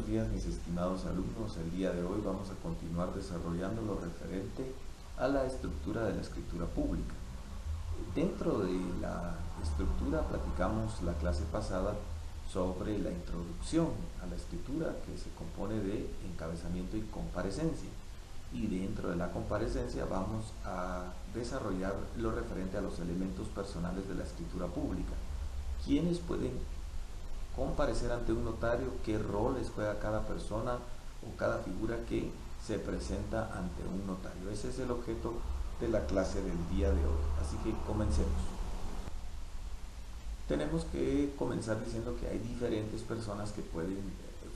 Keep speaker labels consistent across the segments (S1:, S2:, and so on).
S1: buenos días mis estimados alumnos. El día de hoy vamos a continuar desarrollando lo referente a la estructura de la escritura pública. Dentro de la estructura platicamos la clase pasada sobre la introducción a la escritura, que se compone de encabezamiento y comparecencia. Y dentro de la comparecencia vamos a desarrollar lo referente a los elementos personales de la escritura pública. ¿Quiénes pueden comparecer ante un notario? ¿Qué roles juega cada persona o cada figura que se presenta ante un notario? Ese es el objeto de la clase del día de hoy. Así que comencemos. Tenemos que comenzar diciendo que hay diferentes personas que pueden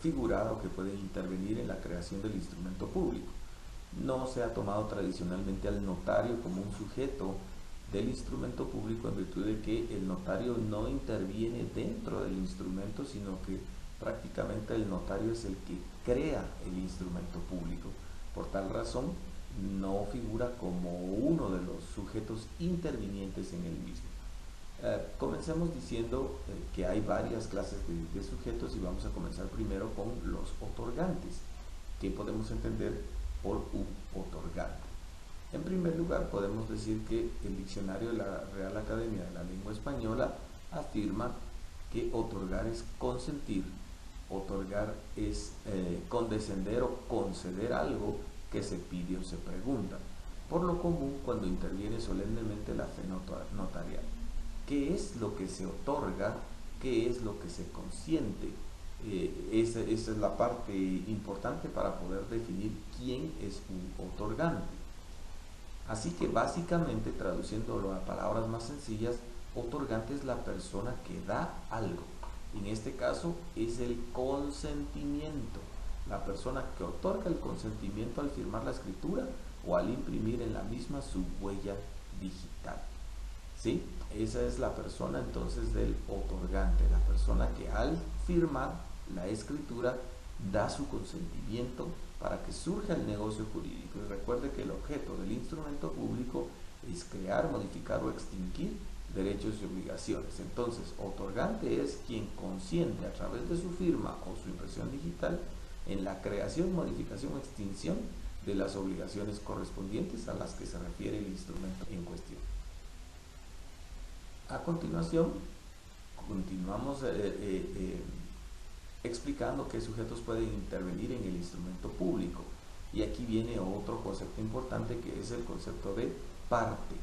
S1: figurar o que pueden intervenir en la creación del instrumento público. No se ha tomado tradicionalmente al notario como un sujeto del instrumento público, en virtud de que el notario no interviene dentro del instrumento, sino que prácticamente el notario es el que crea el instrumento público. Por tal razón, no figura como uno de los sujetos intervinientes en el mismo. Comencemos diciendo que hay varias clases de sujetos, y vamos a comenzar primero con los otorgantes. ¿Qué podemos entender por un otorgante? En primer lugar, podemos decir que el diccionario de la Real Academia de la Lengua Española afirma que otorgar es consentir, otorgar es condescender o conceder algo que se pide o se pregunta. Por lo común, cuando interviene solemnemente la fe notarial. ¿Qué es lo que se otorga? ¿Qué es lo que se consiente? Esa es la parte importante para poder definir quién es un otorgante. Así que básicamente, traduciéndolo a palabras más sencillas, otorgante es la persona que da algo. En este caso es el consentimiento. La persona que otorga el consentimiento al firmar la escritura o al imprimir en la misma su huella digital. ¿Sí? Esa es la persona entonces del otorgante, la persona que al firmar la escritura da su consentimiento para que surja el negocio jurídico. Y recuerde que el objeto del instrumento público es crear, modificar o extinguir derechos y obligaciones. Entonces, otorgante es quien consiente a través de su firma o su impresión digital en la creación, modificación o extinción de las obligaciones correspondientes a las que se refiere el instrumento en cuestión. A continuación, continuamos explicando qué sujetos pueden intervenir en el instrumento público. Y aquí viene otro concepto importante, que es el concepto de parte.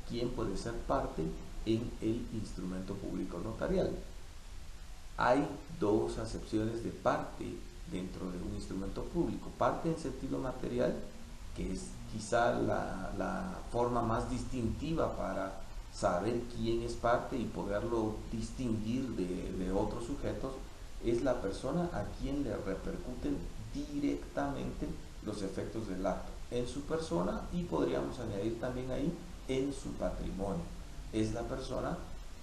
S1: ¿Quién puede ser parte en el instrumento público notarial? Hay dos acepciones de parte dentro de un instrumento público. Parte en sentido material, que es quizá la forma más distintiva para saber quién es parte y poderlo distinguir de otros sujetos, es la persona a quien le repercuten directamente los efectos del acto en su persona, y podríamos añadir también ahí en su patrimonio. Es la persona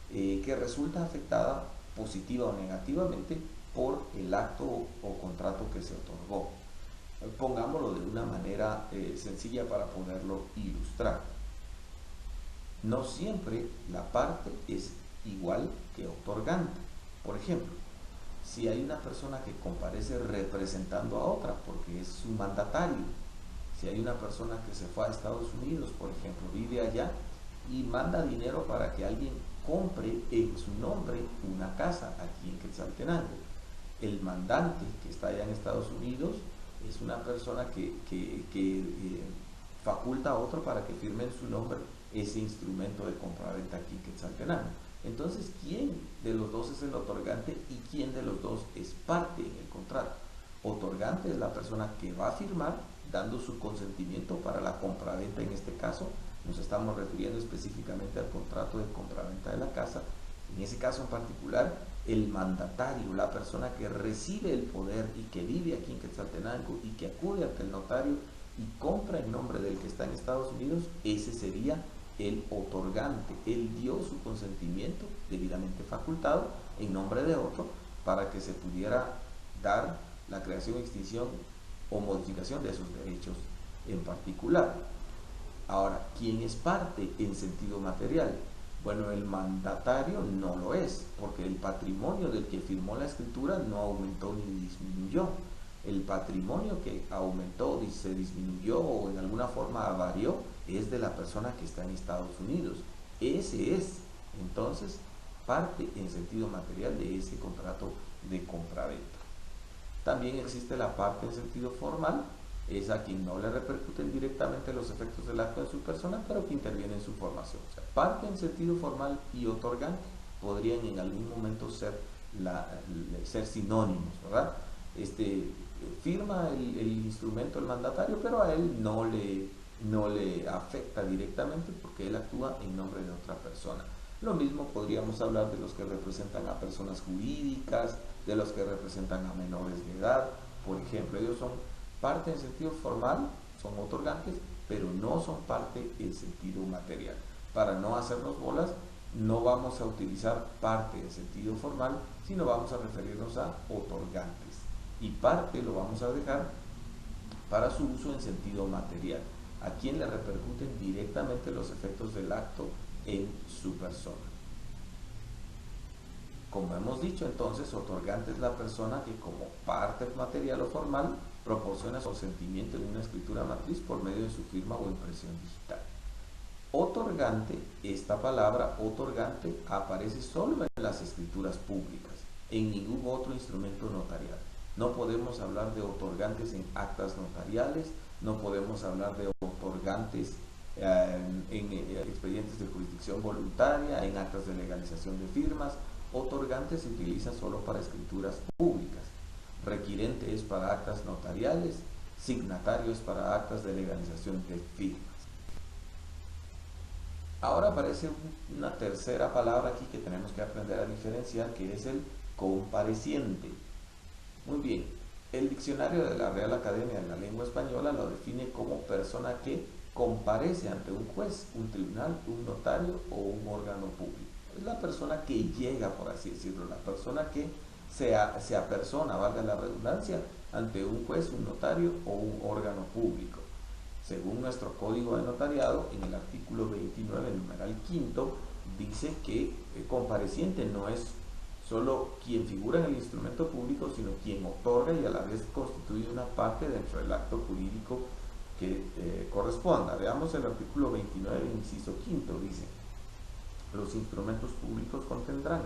S1: que resulta afectada positiva o negativamente por el acto o contrato que se otorgó. Pongámoslo de una manera sencilla para poderlo ilustrar. No siempre la parte es igual que otorgante. Por ejemplo, si hay una persona que comparece representando a otra porque es su mandatario, si hay una persona que se fue a Estados Unidos, por ejemplo, vive allá y manda dinero para que alguien compre en su nombre una casa aquí en Quetzaltenango, el mandante que está allá en Estados Unidos es una persona que faculta a otro para que firme en su nombre ese instrumento de compraventa aquí en Quetzaltenango. Entonces, ¿quién de los dos es el otorgante y quién de los dos es parte en el contrato? Otorgante es la persona que va a firmar dando su consentimiento para la compraventa. En este caso nos estamos refiriendo específicamente al contrato de compraventa de la casa. En ese caso en particular, el mandatario, la persona que recibe el poder y que vive aquí en Quetzaltenango y que acude ante el notario y compra en nombre del que está en Estados Unidos, ese sería el otorgante. Él dio su consentimiento debidamente facultado en nombre de otro para que se pudiera dar la creación, extinción o modificación de esos derechos en particular. Ahora, ¿quién es parte en sentido material? Bueno, el mandatario no lo es, porque el patrimonio del que firmó la escritura no aumentó ni disminuyó. El patrimonio que aumentó, se disminuyó o en alguna forma varió es de la persona que está en Estados Unidos. Ese es, entonces, parte en sentido material de ese contrato de compraventa. También existe la parte en sentido formal, es a quien no le repercuten directamente los efectos del acto en su persona, pero que interviene en su formación. O sea, parte en sentido formal y otorgante podrían en algún momento ser sinónimos, ¿verdad? Firma el instrumento el mandatario, pero a él no le afecta directamente porque él actúa en nombre de otra persona. Lo mismo podríamos hablar de los que representan a personas jurídicas, de los que representan a menores de edad, por ejemplo. Ellos son parte en sentido formal, son otorgantes, pero no son parte en sentido material. Para no hacernos bolas, no vamos a utilizar parte en sentido formal, sino vamos a referirnos a otorgantes. Y parte lo vamos a dejar para su uso en sentido material, a quien le repercuten directamente los efectos del acto en su persona. Como hemos dicho, entonces, otorgante es la persona que como parte material o formal proporciona su consentimiento en una escritura matriz por medio de su firma o impresión digital. Otorgante, esta palabra otorgante aparece solo en las escrituras públicas, en ningún otro instrumento notarial. No podemos hablar de otorgantes en actas notariales, no podemos hablar de otorgantes en expedientes de jurisdicción voluntaria, en actas de legalización de firmas. Otorgante se utiliza solo para escrituras públicas. Requirente es para actas notariales, signatario es para actas de legalización de firmas. Ahora aparece una tercera palabra aquí que tenemos que aprender a diferenciar, que es el compareciente. Muy bien, el diccionario de la Real Academia de la Lengua Española lo define como persona que comparece ante un juez, un tribunal, un notario o un órgano público. Es la persona que llega, por así decirlo, la persona que se apersona, valga la redundancia, ante un juez, un notario o un órgano público. Según nuestro Código de Notariado, en el artículo 29, numeral quinto, dice que el compareciente no es solo quien figura en el instrumento público, sino quien otorga y a la vez constituye una parte dentro del acto jurídico que corresponda. Veamos el artículo 29, inciso quinto, dice: los instrumentos públicos contendrán,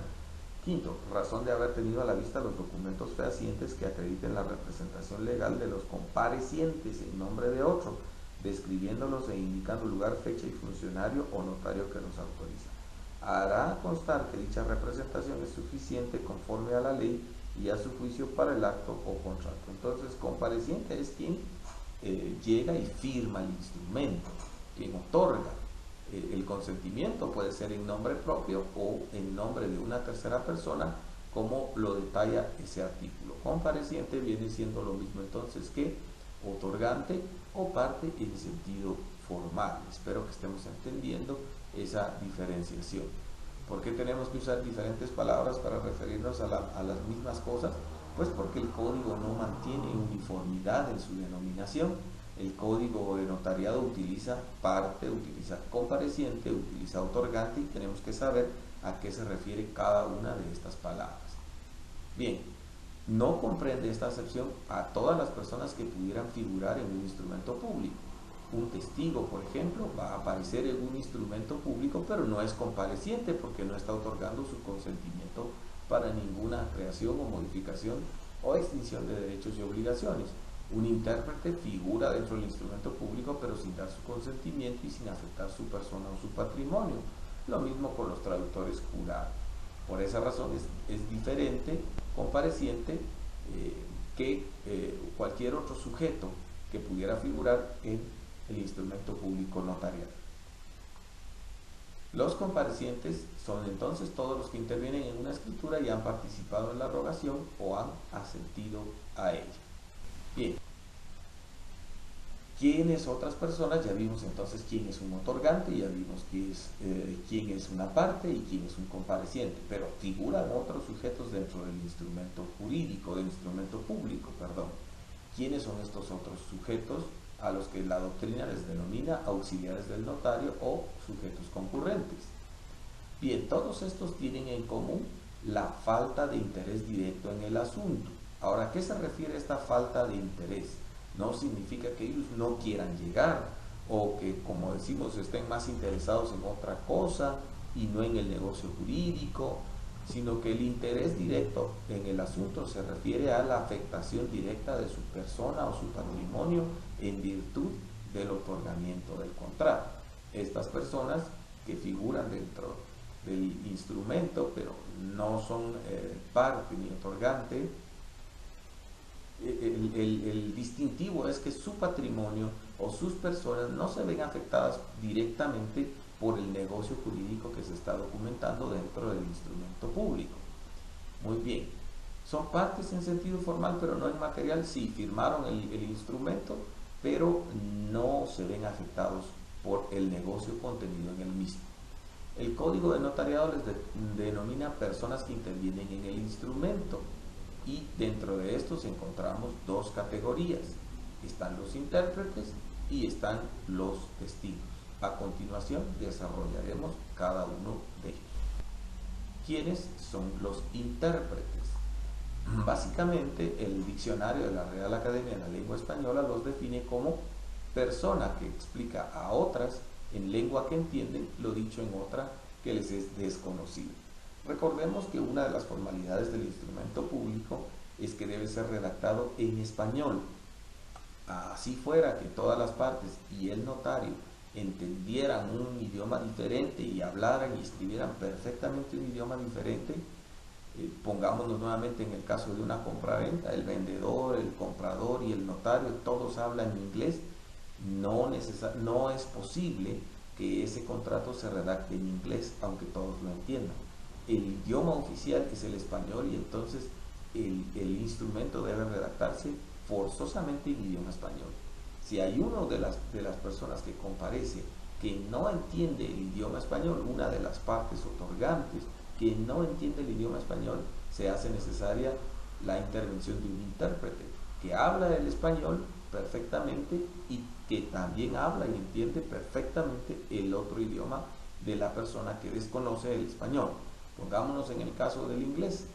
S1: quinto, razón de haber tenido a la vista los documentos fehacientes que acrediten la representación legal de los comparecientes en nombre de otro, describiéndolos e indicando lugar, fecha y funcionario o notario que los autoriza. Hará constar que dicha representación es suficiente conforme a la ley y a su juicio para el acto o contrato. Entonces, compareciente es quien llega y firma el instrumento, quien otorga. El consentimiento puede ser en nombre propio o en nombre de una tercera persona, como lo detalla ese artículo. Compareciente viene siendo lo mismo entonces que otorgante o parte en sentido formal. Espero que estemos entendiendo esa diferenciación. ¿Por qué tenemos que usar diferentes palabras para referirnos a las mismas cosas? Pues porque el código no mantiene uniformidad en su denominación. El código de notariado utiliza parte, utiliza compareciente, utiliza otorgante, y tenemos que saber a qué se refiere cada una de estas palabras. Bien, no comprende esta acepción a todas las personas que pudieran figurar en un instrumento público. Un testigo, por ejemplo, va a aparecer en un instrumento público, pero no es compareciente porque no está otorgando su consentimiento para ninguna creación o modificación o extinción de derechos y obligaciones. Un intérprete figura dentro del instrumento público, pero sin dar su consentimiento y sin afectar su persona o su patrimonio. Lo mismo con los traductores jurados. Por esa razón es diferente compareciente que cualquier otro sujeto que pudiera figurar en el instrumento público notarial. Los comparecientes son entonces todos los que intervienen en una escritura y han participado en la rogación o han asentido a ella. Bien, ¿quiénes otras personas? Ya vimos entonces quién es un otorgante, ya vimos quién es una parte y quién es un compareciente, pero figuran otros sujetos dentro del instrumento jurídico, del instrumento público, perdón. ¿Quiénes son estos otros sujetos a los que la doctrina les denomina auxiliares del notario o sujetos concurrentes? Bien, todos estos tienen en común la falta de interés directo en el asunto. Ahora, ¿a qué se refiere esta falta de interés? No significa que ellos no quieran llegar o que, como decimos, estén más interesados en otra cosa y no en el negocio jurídico, sino que el interés directo en el asunto se refiere a la afectación directa de su persona o su patrimonio en virtud del otorgamiento del contrato. Estas personas que figuran dentro del instrumento, pero no son parte ni otorgante, el distintivo es que su patrimonio o sus personas no se ven afectadas directamente por el negocio jurídico que se está documentando dentro del instrumento público. Muy bien, son partes en sentido formal, pero no en material. Sí, firmaron el instrumento, pero no se ven afectados por el negocio contenido en el mismo. El Código de Notariado les denomina personas que intervienen en el instrumento, y dentro de estos encontramos dos categorías. Están los intérpretes y están los testigos. A continuación desarrollaremos cada uno de ellos. ¿Quiénes son los intérpretes? Básicamente, el diccionario de la Real Academia de la Lengua Española los define como persona que explica a otras en lengua que entienden lo dicho en otra que les es desconocido. Recordemos que una de las formalidades del instrumento público es que debe ser redactado en español. Así fuera que todas las partes y el notario entendieran un idioma diferente y hablaran y escribieran perfectamente un idioma diferente, pongámonos nuevamente en el caso de una compraventa, el vendedor, el comprador y el notario, todos hablan inglés, no es posible que ese contrato se redacte en inglés, aunque todos lo entiendan. El idioma oficial es el español y entonces el instrumento debe redactarse forzosamente en idioma español. Si hay uno de las personas que comparece que no entiende el idioma español, una de las partes otorgantes que no entiende el idioma español, se hace necesaria la intervención de un intérprete que habla el español perfectamente y que también habla y entiende perfectamente el otro idioma de la persona que desconoce el español. Pongámonos en el caso del inglés.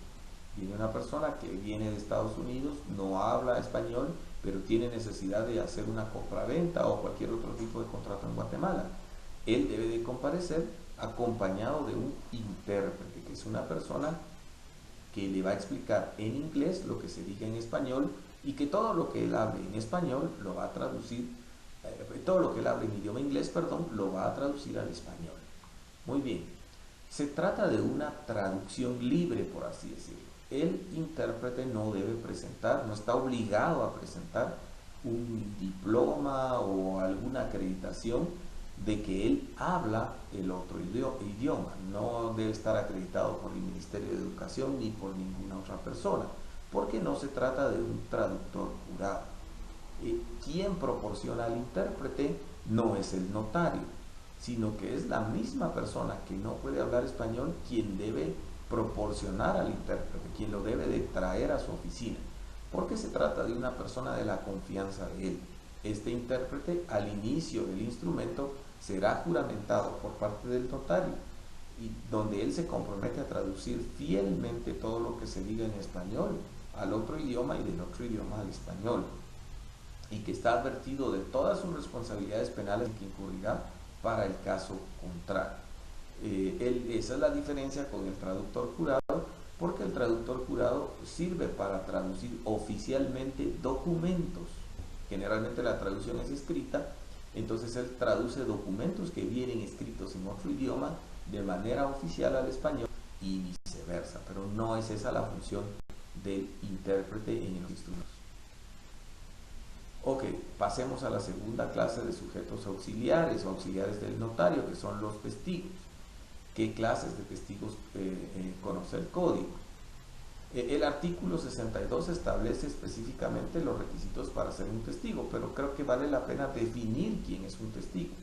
S1: Viene una persona que viene de Estados Unidos, no habla español, pero tiene necesidad de hacer una compraventa o cualquier otro tipo de contrato en Guatemala. Él debe de comparecer acompañado de un intérprete, que es una persona que le va a explicar en inglés lo que se diga en español y que todo lo que él hable en español lo va a traducir, todo lo que él hable en idioma inglés, perdón, lo va a traducir al español. Muy bien, se trata de una traducción libre, por así decirlo. El intérprete no debe presentar, no está obligado a presentar un diploma o alguna acreditación de que él habla el otro idioma. No debe estar acreditado por el Ministerio de Educación ni por ninguna otra persona, porque no se trata de un traductor jurado. Quien proporciona al intérprete no es el notario, sino que es la misma persona que no puede hablar español quien debe proporcionar al intérprete, quien lo debe de traer a su oficina, porque se trata de una persona de la confianza de él. Este intérprete al inicio del instrumento será juramentado por parte del notario, y donde él se compromete a traducir fielmente todo lo que se diga en español al otro idioma y del otro idioma al español, y que está advertido de todas sus responsabilidades penales que incurrirá para el caso contrario. Esa es la diferencia con el traductor jurado, porque el traductor jurado sirve para traducir oficialmente documentos. Generalmente la traducción es escrita, entonces él traduce documentos que vienen escritos en otro idioma de manera oficial al español y viceversa, pero no es esa la función del intérprete en el instrumento. Ok, pasemos a la segunda clase de sujetos auxiliares o auxiliares del notario, que son los testigos. ¿Qué clases de testigos conoce el código? El artículo 62 establece específicamente los requisitos para ser un testigo, pero creo que vale la pena definir quién es un testigo.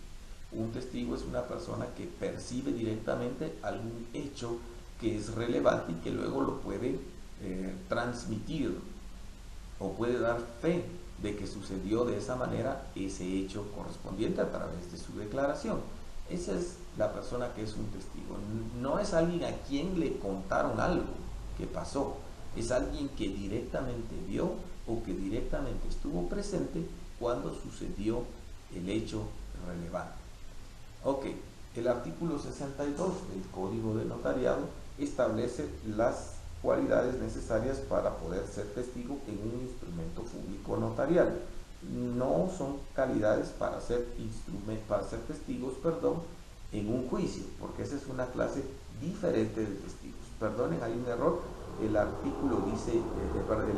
S1: Un testigo es una persona que percibe directamente algún hecho que es relevante y que luego lo puede transmitir o puede dar fe de que sucedió de esa manera ese hecho correspondiente a través de su declaración. Esa es la persona que es un testigo. No es alguien a quien le contaron algo que pasó. Es alguien que directamente vio o que directamente estuvo presente cuando sucedió el hecho relevante. Ok, el artículo 62 del Código de Notariado establece las cualidades necesarias para poder ser testigo en un instrumento público notarial. No son calidades para ser testigos, en un juicio, porque esa es una clase diferente de testigos. Perdonen, hay un error. El artículo dice,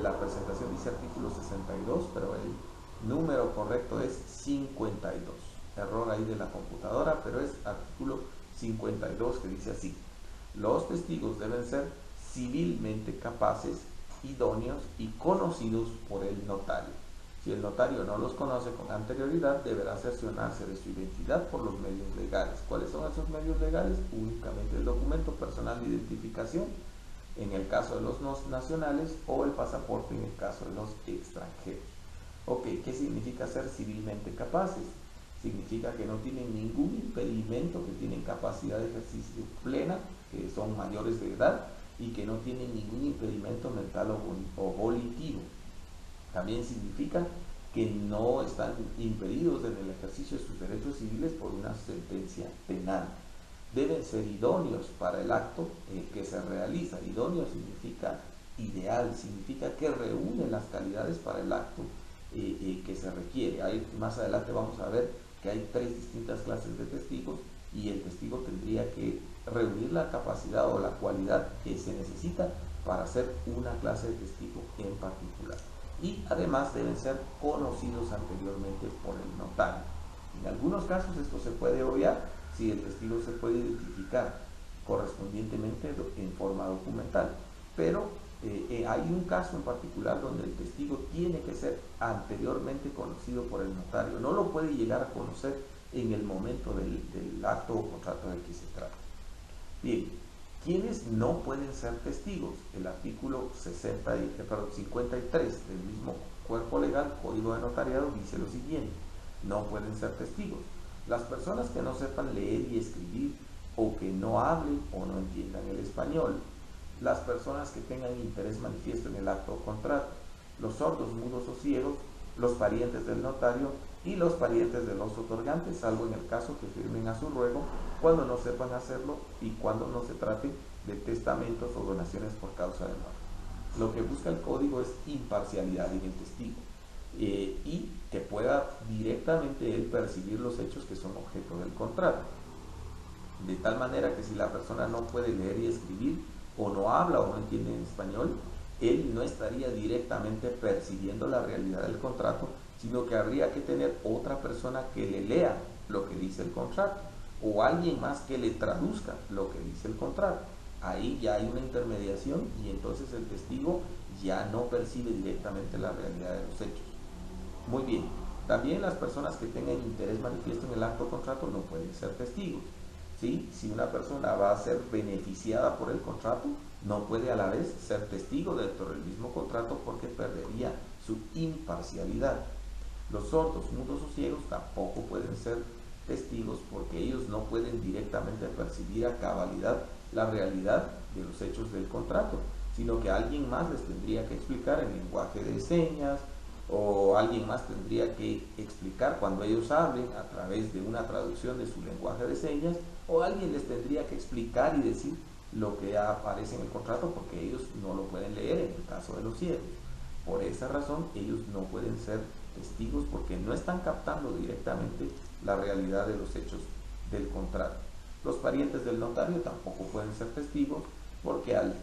S1: la presentación dice artículo 62, pero el número correcto es 52. Error ahí de la computadora, pero es artículo 52 que dice así: los testigos deben ser civilmente capaces, idóneos y conocidos por el notario. Si el notario no los conoce con anterioridad, deberá cerciorarse de su identidad por los medios legales. ¿Cuáles son esos medios legales? Únicamente el documento personal de identificación en el caso de los nacionales, o el pasaporte en el caso de los extranjeros. Ok, ¿qué significa ser civilmente capaces? Significa que no tienen ningún impedimento, que tienen capacidad de ejercicio plena, que son mayores de edad y que no tienen ningún impedimento mental o volitivo. También significa que no están impedidos en el ejercicio de sus derechos civiles por una sentencia penal. Deben ser idóneos para el acto que se realiza. Idóneo significa ideal, significa que reúne las calidades para el acto que se requiere. Más adelante vamos a ver que hay 3 distintas clases de testigos y el testigo tendría que reunir la capacidad o la cualidad que se necesita para ser una clase de testigo en particular. Y además deben ser conocidos anteriormente por el notario. En algunos casos esto se puede obviar si el testigo se puede identificar correspondientemente en forma documental, pero hay un caso en particular donde el testigo tiene que ser anteriormente conocido por el notario. No lo puede llegar a conocer en el momento del acto o contrato del que se trata. Bien, ¿quiénes no pueden ser testigos? El artículo 53 del mismo cuerpo legal, Código de Notariado, dice lo siguiente: no pueden ser testigos las personas que no sepan leer y escribir, o que no hablen o no entiendan el español, las personas que tengan interés manifiesto en el acto o contrato, los sordos, mudos o ciegos, los parientes del notario y los parientes de los otorgantes, salvo en el caso que firmen a su ruego, cuando no sepan hacerlo y cuando no se trate de testamentos o donaciones por causa de muerte. Lo que busca el código es imparcialidad en el testigo, y que pueda directamente él percibir los hechos que son objeto del contrato. De tal manera que si la persona no puede leer y escribir, o no habla o no entiende en español, él no estaría directamente percibiendo la realidad del contrato, sino que habría que tener otra persona que le lea lo que dice el contrato, o alguien más que le traduzca lo que dice el contrato. Ahí ya hay una intermediación y entonces el testigo ya no percibe directamente la realidad de los hechos. Muy bien, también las personas que tengan interés manifiesto en el acto o contrato no pueden ser testigos. ¿Sí? Si una persona va a ser beneficiada por el contrato, no puede a la vez ser testigo dentro del mismo contrato porque perdería su imparcialidad. Los sordos, mudos o ciegos tampoco pueden ser testigos porque ellos no pueden directamente percibir a cabalidad la realidad de los hechos del contrato, sino que alguien más les tendría que explicar en lenguaje de señas, o alguien más tendría que explicar cuando ellos hablen a través de una traducción de su lenguaje de señas, o alguien les tendría que explicar y decir lo que aparece en el contrato porque ellos no lo pueden leer en el caso de los ciegos. Por esa razón ellos no pueden ser testigos porque no están captando directamente la realidad de los hechos del contrato. Los parientes del notario tampoco pueden ser testigos porque al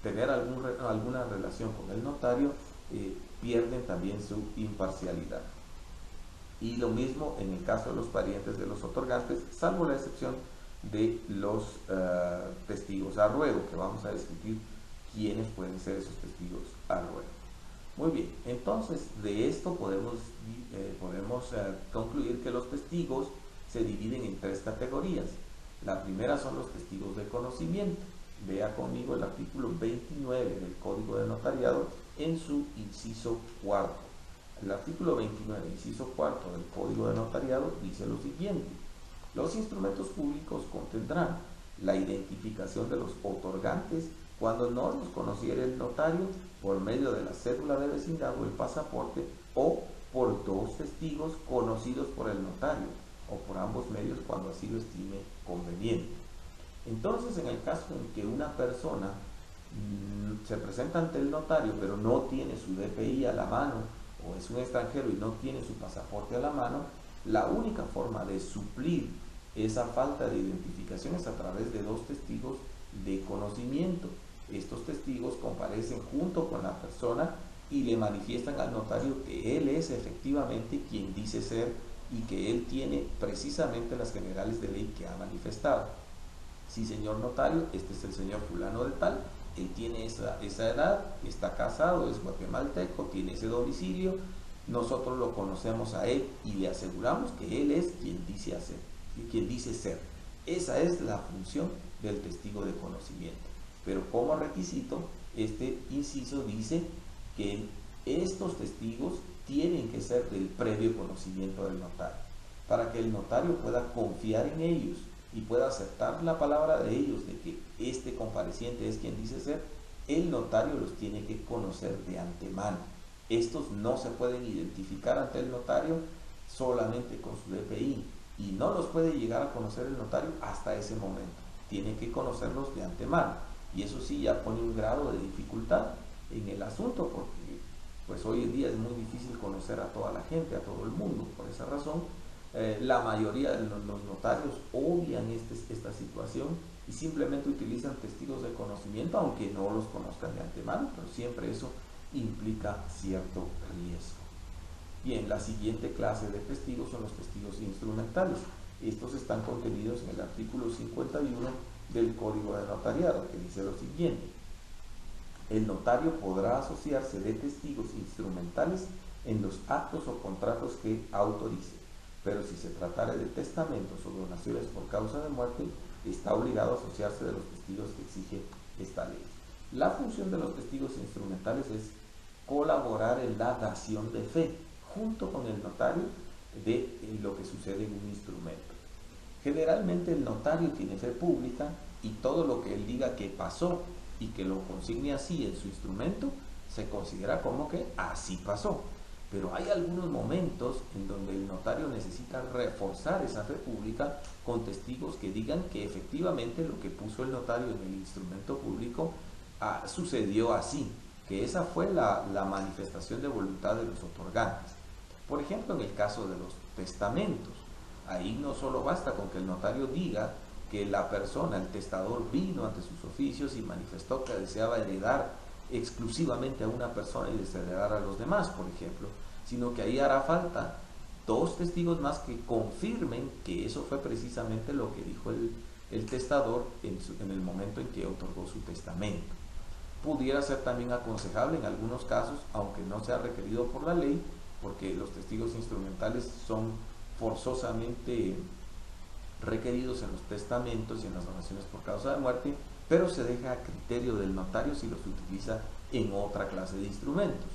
S1: tener alguna relación con el notario, pierden también su imparcialidad. Y lo mismo en el caso de los parientes de los otorgantes, salvo la excepción de los testigos a ruego, que vamos a discutir quiénes pueden ser esos testigos a ruego. Muy bien, entonces de esto podemos concluir que los testigos se dividen en 3 categorías. La primera son los testigos de conocimiento. Vea conmigo el artículo 29 del Código de Notariado en su inciso 4. El artículo 29, inciso 4 del Código de Notariado dice lo siguiente: los instrumentos públicos contendrán la identificación de los otorgantes cuando no los conociera el notario por medio de la cédula de vecindad o el pasaporte, o por dos testigos conocidos por el notario, o por ambos medios cuando así lo estime conveniente. Entonces, en el caso en que una persona se presenta ante el notario pero no tiene su DPI a la mano, o es un extranjero y no tiene su pasaporte a la mano, la única forma de suplir esa falta de identificación es a través de dos testigos de conocimiento. Estos testigos comparecen junto con la persona y le manifiestan al notario que él es efectivamente quien dice ser y que él tiene precisamente las generales de ley que ha manifestado. Sí, señor notario, este es el señor fulano de tal, él tiene esa edad, está casado, es guatemalteco, tiene ese domicilio, nosotros lo conocemos a él y le aseguramos que él es quien dice hacer, quien dice ser. Esa es la función del testigo de conocimiento. Pero como requisito, este inciso dice que estos testigos tienen que ser del previo conocimiento del notario, para que el notario pueda confiar en ellos y pueda aceptar la palabra de ellos de que este compareciente es quien dice ser. El notario los tiene que conocer de antemano. Estos no se pueden identificar ante el notario solamente con su DPI y no los puede llegar a conocer el notario hasta ese momento. Tiene que conocerlos de antemano y eso sí ya pone un grado de dificultad en el asunto, porque pues hoy en día es muy difícil conocer a toda la gente, a todo el mundo. Por esa razón, la mayoría de los notarios obvian esta situación y simplemente utilizan testigos de conocimiento, aunque no los conozcan de antemano, pero siempre eso implica cierto riesgo. Bien, la siguiente clase de testigos son los testigos instrumentales. Estos están contenidos en el artículo 51 del Código de Notariado, que dice lo siguiente: el notario podrá asociarse de testigos instrumentales en los actos o contratos que autorice, pero si se tratare de testamentos o donaciones por causa de muerte, está obligado a asociarse de los testigos que exige esta ley. La función de los testigos instrumentales es colaborar en la dación de fe, junto con el notario, de lo que sucede en un instrumento. Generalmente el notario tiene fe pública y todo lo que él diga que pasó y que lo consigne así en su instrumento, se considera como que así pasó. Pero hay algunos momentos en donde el notario necesita reforzar esa fe pública con testigos que digan que efectivamente lo que puso el notario en el instrumento público sucedió así, que esa fue la manifestación de voluntad de los otorgantes. Por ejemplo, en el caso de los testamentos, ahí no solo basta con que el notario diga que la persona, el testador, vino ante sus oficios y manifestó que deseaba heredar exclusivamente a una persona y desheredar a los demás, por ejemplo, sino que ahí hará falta dos testigos más que confirmen que eso fue precisamente lo que dijo el testador en el momento en que otorgó su testamento. Pudiera ser también aconsejable en algunos casos, aunque no sea requerido por la ley, porque los testigos instrumentales son forzosamente requeridos en los testamentos y en las donaciones por causa de muerte, pero se deja a criterio del notario si los utiliza en otra clase de instrumentos.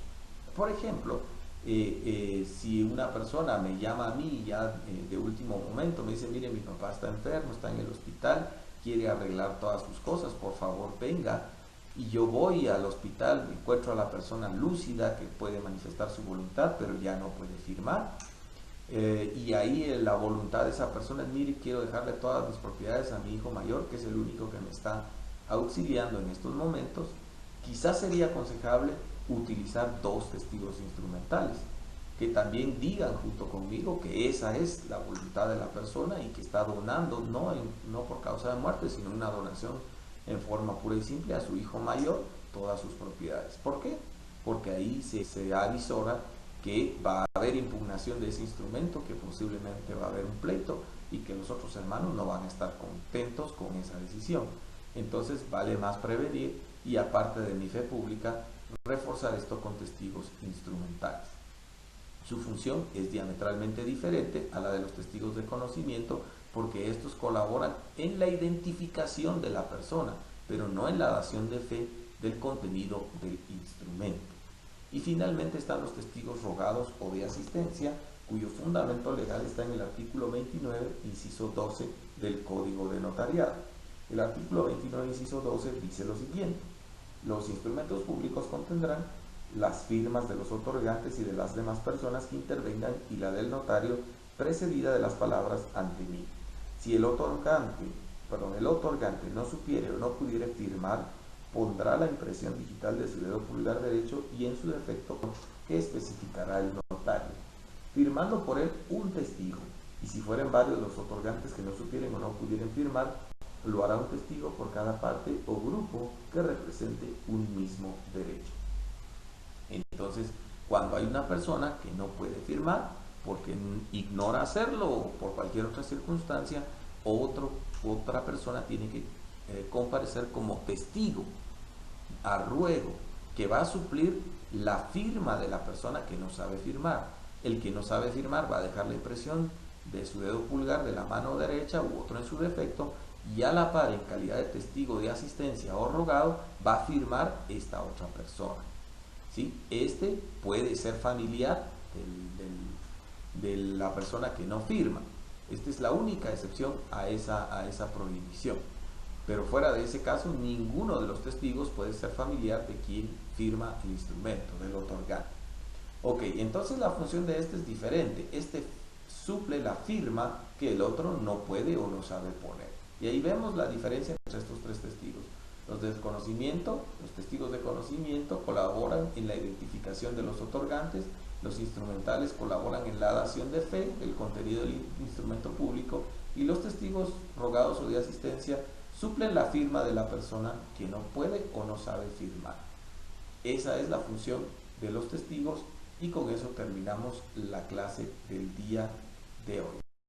S1: Por ejemplo, si una persona me llama a mí ya de último momento, me dice: mire, mi papá está enfermo, está en el hospital, quiere arreglar todas sus cosas, por favor venga. Y yo voy al hospital, encuentro a la persona lúcida que puede manifestar su voluntad, pero ya no puede firmar. Y ahí la voluntad de esa persona es: mire, quiero dejarle todas mis propiedades a mi hijo mayor, que es el único que me está auxiliando en estos momentos. Quizás sería aconsejable utilizar dos testigos instrumentales que también digan junto conmigo que esa es la voluntad de la persona y que está donando, no por causa de muerte, sino una donación en forma pura y simple a su hijo mayor, todas sus propiedades. ¿Por qué? Porque ahí se avisora que va a haber impugnación de ese instrumento, que posiblemente va a haber un pleito y que los otros hermanos no van a estar contentos con esa decisión. Entonces vale más prevenir y, aparte de mi fe pública, reforzar esto con testigos instrumentales. Su función es diametralmente diferente a la de los testigos de conocimiento, porque estos colaboran en la identificación de la persona, pero no en la dación de fe del contenido del instrumento. Y finalmente están los testigos rogados o de asistencia, cuyo fundamento legal está en el artículo 29, inciso 12 del Código de Notariado. El artículo 29, inciso 12 dice lo siguiente: Los instrumentos públicos contendrán las firmas de los otorgantes y de las demás personas que intervengan y la del notario precedida de las palabras ante mí. Si el otorgante no supiere o no pudiere firmar, pondrá la impresión digital de su dedo pulgar derecho y en su defecto que especificará el notario, firmando por él un testigo, y si fueren varios los otorgantes que no supieren o no pudieren firmar, lo hará un testigo por cada parte o grupo que represente un mismo derecho. Entonces, cuando hay una persona que no puede firmar porque ignora hacerlo o por cualquier otra circunstancia, otra persona tiene que comparecer como testigo a ruego, que va a suplir la firma de la persona que no sabe firmar. El que no sabe firmar va a dejar la impresión de su dedo pulgar de la mano derecha u otro en su defecto, y a la par, en calidad de testigo de asistencia o rogado, va a firmar esta otra persona. ¿Sí? Este puede ser familiar de la persona que no firma. Esta es la única excepción a esa prohibición. Pero fuera de ese caso, ninguno de los testigos puede ser familiar de quien firma el instrumento, del otorgante. Ok, entonces la función de este es diferente. Este suple la firma que el otro no puede o no sabe poner. Y ahí vemos la diferencia entre estos tres testigos. Los testigos de conocimiento colaboran en la identificación de los otorgantes, los instrumentales colaboran en la dación de fe del contenido del instrumento público, y los testigos rogados o de asistencia suplen la firma de la persona que no puede o no sabe firmar. Esa es la función de los testigos, y con eso terminamos la clase del día de hoy.